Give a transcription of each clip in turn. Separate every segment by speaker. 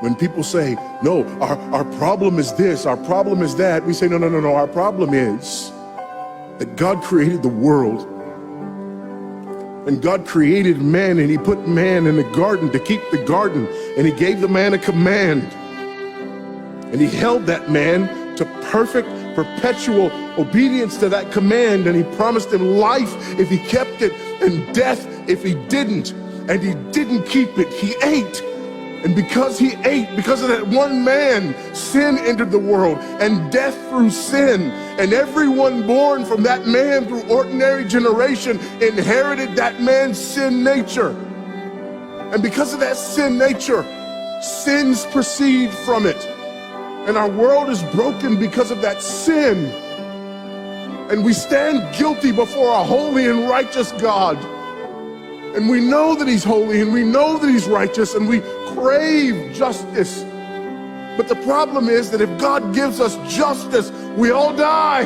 Speaker 1: When people say, no, our problem is this, our problem is that, we say, no, our problem is that God created the world. And God created man, and he put man in the garden to keep the garden, and he gave the man a command. And he held that man to perfect, perpetual obedience to that command, and he promised him life if he kept it, and death if he didn't. And he didn't keep it, he ate. And because he ate, because of that one man, sin entered the world, and death through sin. And everyone born from that man through ordinary generation inherited that man's sin nature. And because of that sin nature, sins proceed from it. And our world is broken because of that sin. And we stand guilty before a holy and righteous God. And we know that he's holy, and we know that he's righteous, and we crave justice. But the problem is that if God gives us justice, we all die.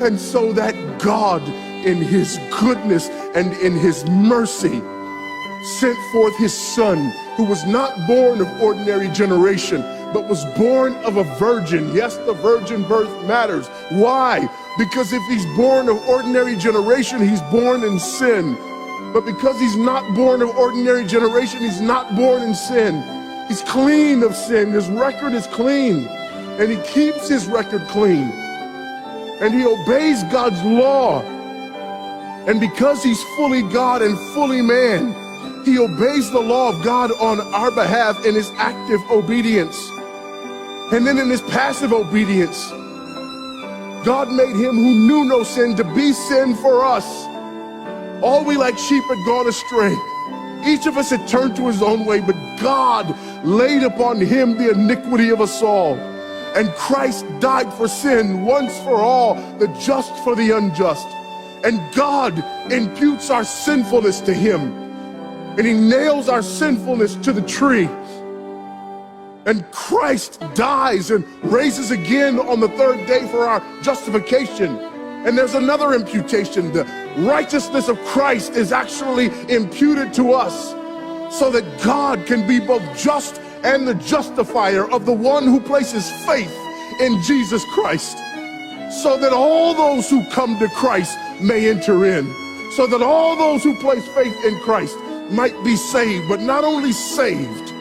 Speaker 1: And so that God, in his goodness and in his mercy, sent forth his son, who was not born of ordinary generation, but was born of a virgin. Yes, the virgin birth matters. Why? Because if he's born of ordinary generation, he's born in sin. But because he's not born of ordinary generation, he's not born in sin. He's clean of sin. His record is clean. And he keeps his record clean. And he obeys God's law. And because he's fully God and fully man, he obeys the law of God on our behalf in his active obedience. And then in his passive obedience, God made him who knew no sin to be sin for us. All we like sheep had gone astray. Each of us had turned to his own way, but God laid upon him the iniquity of us all. And Christ died for sin once for all, the just for the unjust. And God imputes our sinfulness to him. And he nails our sinfulness to the tree. And Christ dies and raises again on the third day for our justification. And there's another imputation. The righteousness of Christ is actually imputed to us so that God can be both just and the justifier of the one who places faith in Jesus Christ. So that all those who come to Christ may enter in. So that all those who place faith in Christ might be saved, but not only saved,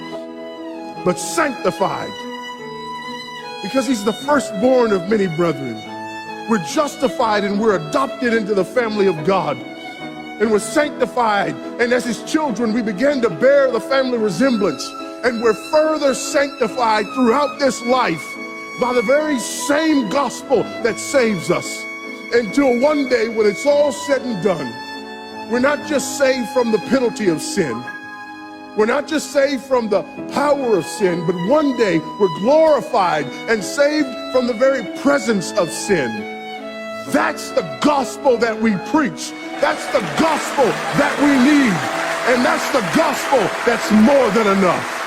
Speaker 1: but sanctified. Because he's the firstborn of many brethren. We're justified and we're adopted into the family of God. And we're sanctified, and as his children, we begin to bear the family resemblance. And we're further sanctified throughout this life by the very same gospel that saves us. Until one day, when it's all said and done, we're not just saved from the penalty of sin. We're not just saved from the power of sin, but one day we're glorified and saved from the very presence of sin. That's the gospel that we preach. That's the gospel that we need. And that's the gospel that's more than enough.